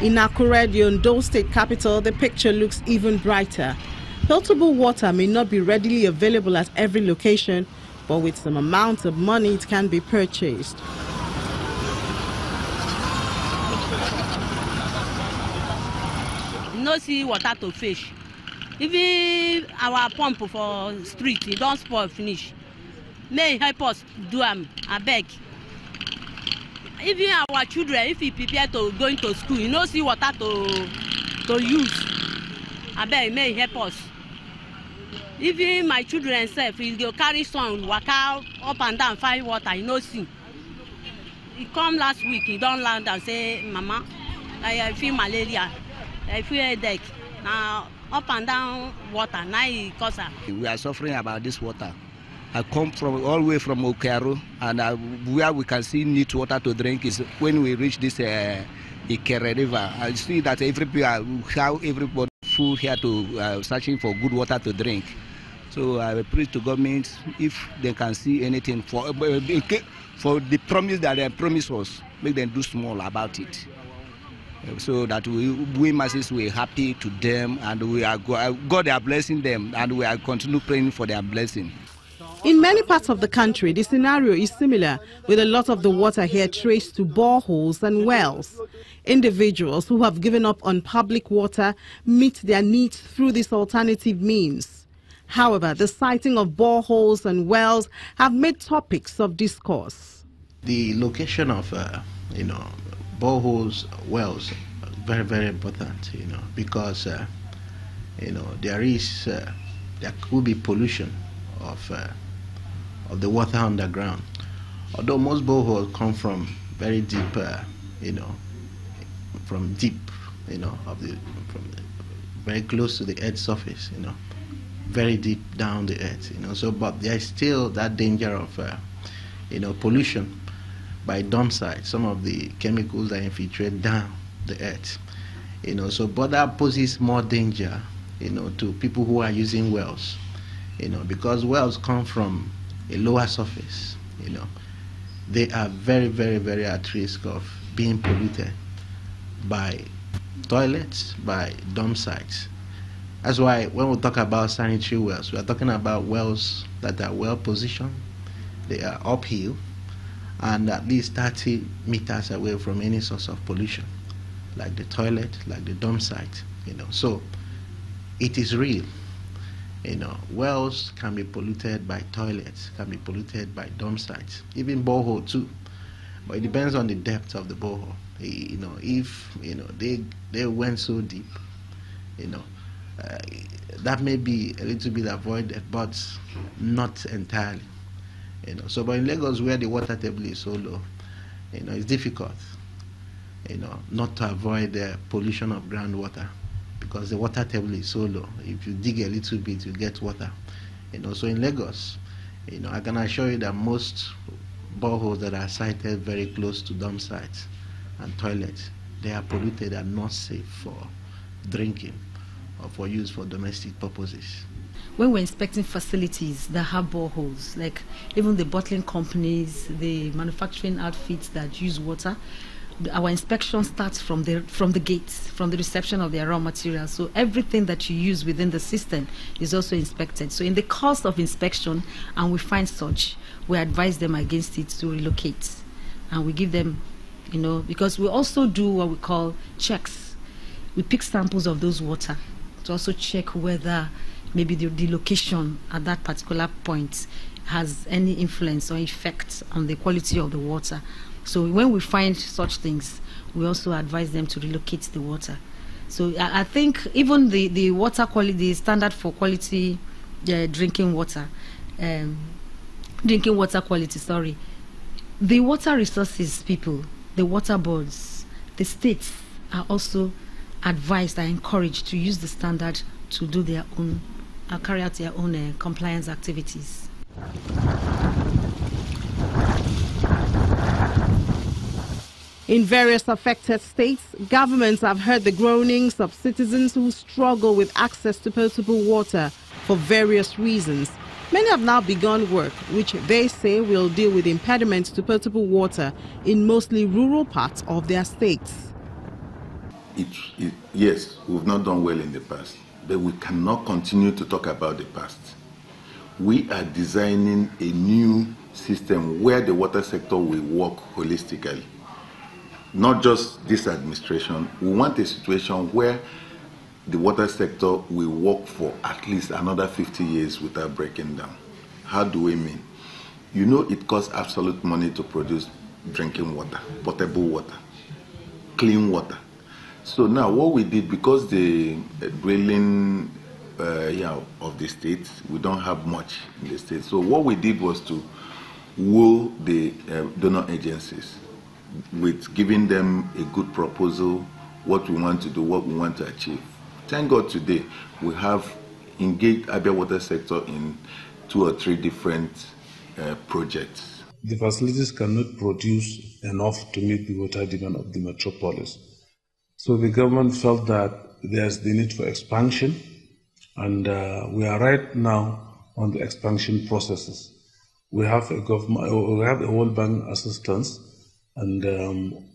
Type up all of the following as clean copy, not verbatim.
In Akure, the Ondo State capital, the picture looks even brighter. Potable water may not be readily available at every location, but with some amount of money it can be purchased. No see water to fish. Even our pump for street, it don't spoil finish. May help us do I beg. Even our children, if we prepare to go into school, you know, see water to use. I beg, may help us. Even my children self, if they carry some, walk out up and down, find water, you know, see. He come last week, he don't land and say, Mama, I feel malaria, I feel headache. Now, up and down water, now he cause her. We are suffering about this water. I come from all the way from Okero, and where we can see neat water to drink is when we reach this Ikere River. I see that how everybody full here to searching for good water to drink. So I pray to government if they can see anything for the promise that they promised us, make them do small about it. So that we masses were happy to them, and we are God are blessing them, and we are continue praying for their blessing. In many parts of the country, the scenario is similar, with a lot of the water here traced to boreholes and wells. Individuals who have given up on public water meet their needs through this alternative means. However, the sighting of boreholes and wells have made topics of discourse. The location of, boreholes, wells, very, very important, because, there could be pollution of the water underground. Although most boreholes come from very deep, from deep, from very close to the earth surface, very deep down the earth, So, but there is still that danger of, pollution by dump sites. Some of the chemicals that infiltrate down the earth, So, but that poses more danger, to people who are using wells, because wells come from a lower surface, They are very, very, very at risk of being polluted by toilets, by dump sites. That's why when we talk about sanitary wells, we are talking about wells that are well positioned, they are uphill, and at least 30 meters away from any source of pollution, like the toilet, like the dump site, So it is real. Wells can be polluted by toilets, can be polluted by dump sites, even borehole too. But it depends on the depth of the borehole. If they went so deep, that may be a little bit avoided, but not entirely. So, but in Lagos, where the water table is so low, it's difficult, not to avoid the pollution of groundwater, because the water table is so low. If you dig a little bit, you get water. So in Lagos, I can assure you that most boreholes that are sited very close to dump sites and toilets, they are polluted and not safe for drinking or for use for domestic purposes. When we're inspecting facilities that have boreholes, like even the bottling companies, the manufacturing outfits that use water, our inspection starts from the gates, from the reception of their raw materials. So everything that you use within the system is also inspected. So in the course of inspection, and we find such, we advise them against it to relocate. And we give them, because we also do what we call checks. We pick samples of those water to also check whether maybe the location at that particular point has any influence or effect on the quality of the water. So when we find such things, we also advise them to relocate the water. So I think even the water quality, the standard for quality drinking water quality, the water resources people, the water boards, the states are also advised and encouraged to use the standard to do their own, carry out their own compliance activities. In various affected states, governments have heard the groanings of citizens who struggle with access to potable water for various reasons. Many have now begun work, which they say will deal with impediments to potable water in mostly rural parts of their states. yes, we've not done well in the past, but we cannot continue to talk about the past. We are designing a new system where the water sector will work holistically. Not just this administration. We want a situation where the water sector will work for at least another 50 years without breaking down. How do we mean? You know, it costs absolute money to produce drinking water, potable water, clean water. So now what we did, because the drilling of the state, we don't have much in the state. So what we did was to woo the donor agencies with giving them a good proposal, what we want to do, what we want to achieve. Thank God today we have engaged Abia water sector in 2 or 3 different projects. The facilities cannot produce enough to meet the water demand of the metropolis. So the government felt that there's the need for expansion, and we are right now on the expansion processes. We have a World Bank assistance, and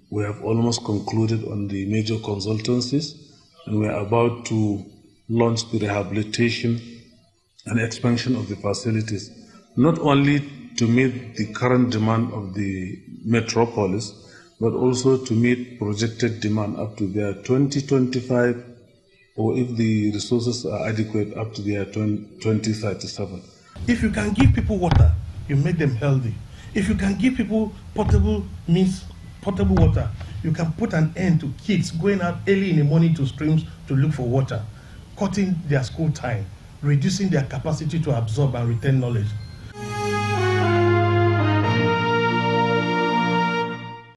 we have almost concluded on the major consultancies, and we are about to launch the rehabilitation and expansion of the facilities, not only to meet the current demand of the metropolis, but also to meet projected demand up to their 2025, or if the resources are adequate, up to their 2037. If you can give people water, you make them healthy. If you can give people potable water, you can put an end to kids going out early in the morning to streams to look for water, cutting their school time, reducing their capacity to absorb and retain knowledge.